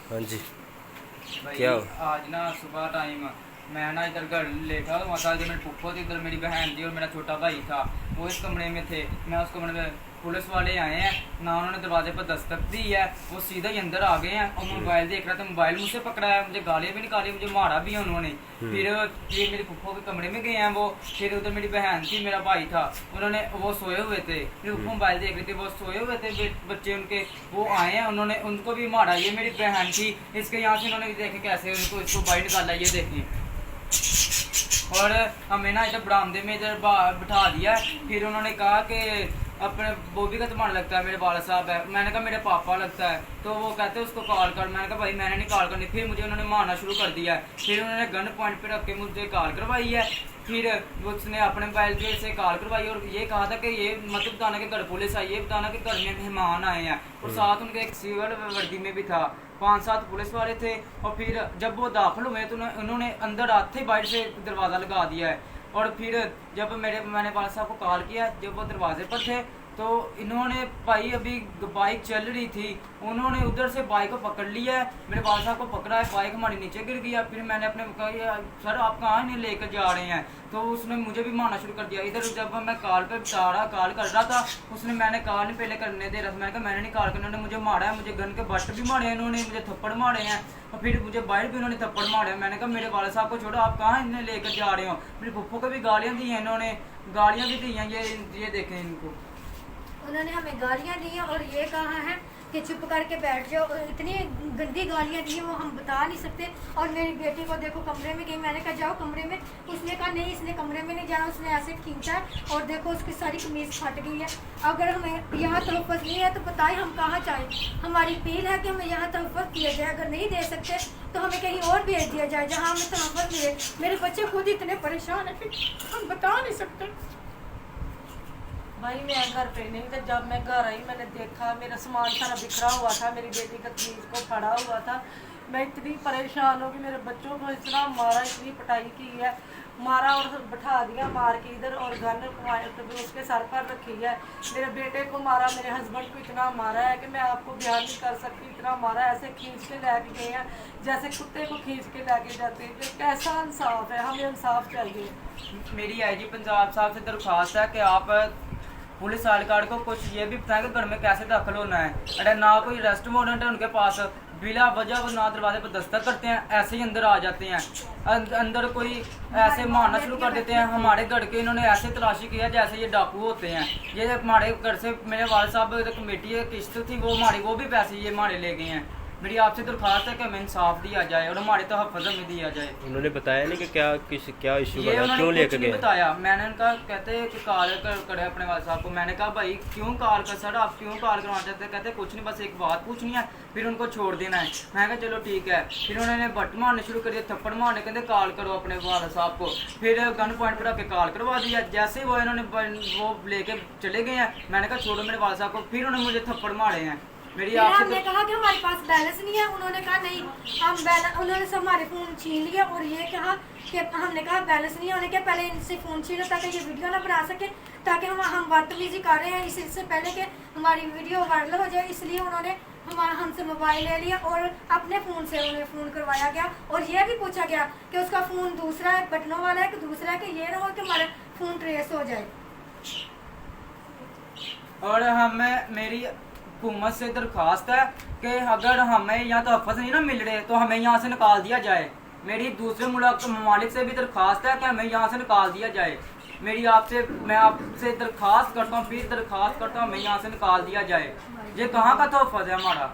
हाँ जी। भाई क्या हो? आज ना सुबह टाइम मैं ना इधर घर लेटा हुआ था। इधर मेरे पुप्पो थी, इधर मेरी बहन थी और मेरा छोटा भाई था। वो इस कमरे में थे, मैं उस कमरे में। पुलिस वाले आए हैं ना, उन्होंने दरवाजे पर दस्तक दी है। वो सीधा ही अंदर आ गए हैं और मोबाइल देख रहा था। मोबाइल मुझसे पकड़ा है, मुझे गालियाँ भी निकाली, मुझे मारा भी है उन्होंने। फिर ये मेरे पुप्पो के कमरे में गए हैं वो। फिर उधर मेरी बहन थी, मेरा भाई था, उन्होंने वो सोए हुए थे। मेरे पुप्पो मोबाइल देख रहे थे, वो सोए हुए थे बच्चे उनके। वो आए हैं, उन्होंने उनको भी मारा। ये मेरी बहन थी, इसके यहाँ से उन्होंने देखे कैसे उनको इसको बाहर निकाला, ये देखिए। और हमें ना इधर बरामदे में इधर बिठा दिया। फिर उन्होंने कहा कि अपने बॉबी का तुम्हारा लगता है, मेरे वाला साहब है। मैंने कहा मेरे पापा लगता है। तो वो कहते हैं उसको कॉल कर। मैंने कहा भाई मैंने नहीं कॉल करनी। फिर मुझे उन्होंने मारना शुरू कर दिया है। फिर उन्होंने गन पॉइंट पे रख के मुझे कॉल करवाई है। फिर उसने अपने मोबाइल से कॉल करवाई और ये कहा था कि ये मतलब बताना कि घर पुलिस आई, ये बताना कि घर में मेहमान आए हैं। और साथ उनके एक सिविल वर्दी में भी था, 5-7 पुलिस वाले थे। और फिर जब वो दाखिल हुए तो उन्होंने अंदर आते ही बाहर से दरवाज़ा लगा दिया है। और फिर जब मैंने वाला साहब को कॉल किया, जब वो दरवाजे पर थे तो इन्होंने भाई अभी बाइक चल रही थी, उन्होंने उधर से बाइक को पकड़ लिया है, मेरे वाल साहब को पकड़ा है, बाइक हमारे नीचे गिर गया। फिर मैंने अपने कहा सर आप कहाँ नहीं लेकर जा रहे हैं, तो उसने मुझे भी मारना शुरू कर दिया। इधर जब मैं कॉल पे कॉल कर रहा था, उसने मैंने कॉल नहीं पहले करने दे रहा था। मैंने कहा मैंने नहीं कॉल करना, उन्होंने मुझे मारा है, मुझे गन के बस्ट भी मारे हैं, इन्होंने मुझे थप्पड़ मारे हैं और फिर मुझे बाहर भी उन्होंने थप्पड़ मारे हैं। मैंने कहा मेरे वाले साहब को छोड़ो, आप कहाँ इन्हें लेकर जा रहे हो। मेरे पप्पू को भी गालियाँ दी हैं इन्होंने, गालियाँ भी दी हैं। ये देखें इनको, उन्होंने हमें गालियाँ दी हैं और ये कहा है कि चुप करके बैठ जाओ। इतनी गंदी गालियाँ दी हैं वो हम बता नहीं सकते। और मेरी बेटी को देखो कमरे में गई, मैंने कहा जाओ कमरे में, उसने कहा नहीं इसने कमरे में नहीं जाना, उसने ऐसे खींचा है और देखो उसकी सारी कमीज़ फट गई है। अगर हमें यहाँ तहफ़्फ़ुज़ नहीं है तो बताएं हम कहाँ जाएँ। हमारी अपील है कि हमें यहाँ तहफ़्फ़ुज़ दिया जाए, अगर नहीं दे सकते तो हमें कहीं और भेज दिया जाए जहाँ हमें तहफ़्फ़ुज़ मिले। मेरे बच्चे खुद इतने परेशान हैं कि हम बता नहीं सकते। भाई मैं घर पे नहीं था, जब मैं घर आई मैंने देखा मेरा सामान सारा बिखरा हुआ था, मेरी बेटी का कमीज को फड़ा हुआ था। मैं इतनी परेशान हो गई, मेरे बच्चों को इतना मारा, इतनी पिटाई की है, मारा और बैठा दिया मार के इधर, और गन उसके सर पर रखी है। मेरे बेटे को मारा, मेरे हस्बैंड को इतना मारा है कि मैं आपको बयान नहीं कर सकती, इतना मारा है। ऐसे खींच के लेके गए हैं जैसे कुत्ते को खींच के लेके जाते हैं। कैसा इंसाफ है, हमें इंसाफ चाहिए। मेरी आईजी पंजाब साहब से दरख्वास्त है कि आप पुलिस एहलकार को कुछ ये भी बताएं कि घर में कैसे दाखिल होना है। अगर ना कोई अरेस्ट वारंट है उनके पास, बिला वजह वो ना दरवाजे पर दस्तक करते हैं, ऐसे ही अंदर आ जाते हैं। अंदर कोई ऐसे मारना शुरू कर देते हैं। हमारे घर के इन्होंने ऐसे तलाशी किया जैसे ये डाकू होते हैं। ये हमारे घर से मेरे वाले साहब कमेटी किस्त थी, वो भी पैसे ये हमारे ले गए हैं। मेरी आपसे दरख्वास्त है कि हमें इंसाफ दिया जाए और हमारे तहफ़्फ़ुज़ में दिया जाए। उन्होंने बताया नहीं कि क्या इशू ये बना, क्यों लेकर गए? बताया मैंने उनका, कहते कि कॉल करे अपने वाले साहब को। मैंने कहा भाई क्यों कॉल कर सर, आप क्यों कॉल करवाना चाहते हैं? कहते कुछ नहीं, बस एक बात पूछनी है, फिर उनको छोड़ देना है। मैं कहा चलो ठीक है। फिर उन्होंने बट मारने शुरू कर दिया, थप्पड़ मारने, कहते कॉल करो अपने वाले साहब को। फिर गन पॉइंट पर रख के कॉल करवा दिया। जैसे वो इन्होंने वो लेके चले गए हैं, मैंने कहा छोड़ो मेरे वाले साहब को। फिर उन्होंने मुझे थप्पड़ मारे हैं। मेरी हमने कहा कि हमारे पास बैलेंस नहीं है, उन्होंने कहा नहीं हम उन्होंने सब हमारे फ़ोन छीन लिया और ये कहा कि हमने कहा बैलेंस नहीं है। उन्होंने कहा पहले इनसे फ़ोन छीनो ताकि ये वीडियो ना बना सके, ताकि हम बदतमीजी कर रहे हैं इससे पहले कि हमारी वीडियो वायरल हो जाए। इसलिए उन्होंने हमसे मोबाइल ले लिया और अपने फ़ोन से उन्हें फ़ोन करवाया गया। और ये भी पूछा गया कि उसका फ़ोन दूसरा है, बटनों वाला है कि दूसरा है, कि ये ना हो कि हमारा फ़ोन ट्रेस हो जाए। और हमें मेरी हुकूमत से दरख्वास्त है कि अगर हमें यहाँ तहफ़्फ़ुज़ नहीं ना मिल रहे तो हमें यहाँ से निकाल दिया जाए। मेरी दूसरे ममालिक से भी दरख्वास्त है कि हमें यहाँ से निकाल दिया जाए। मैं आपसे दरख्वास्त करता हूँ, फिर दरख्वास्त करता हूँ, हमें यहाँ से निकाल दिया जाए। ये कहाँ का तहफ़्फ़ुज़ है हमारा?